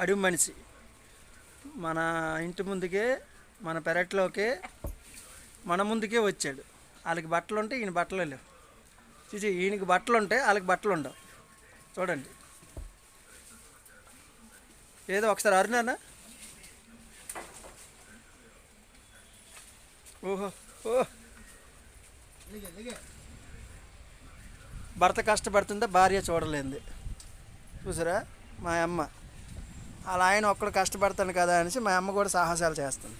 అడవి మనిషి మన ఇంటి ముందుకే మన పెరట్లోకే మన ముందుకే వచ్చాడు. వాళ్ళకి బట్టలు ఉంటే ఈయన బట్టలు లేవు. చూసి ఈయనకి బట్టలు ఉంటే వాళ్ళకి బట్టలు ఉండవు. చూడండి, ఏదో ఒకసారి అరుణానా. ఓహో ఓ భర్త కష్టపడుతుంటే భార్య చూడలేంది. చూసారా మా అమ్మ, అలా ఆయన ఒక్కడు కష్టపడతాను కదా అనేసి మా అమ్మ కూడా సాహసాలు చేస్తుంది.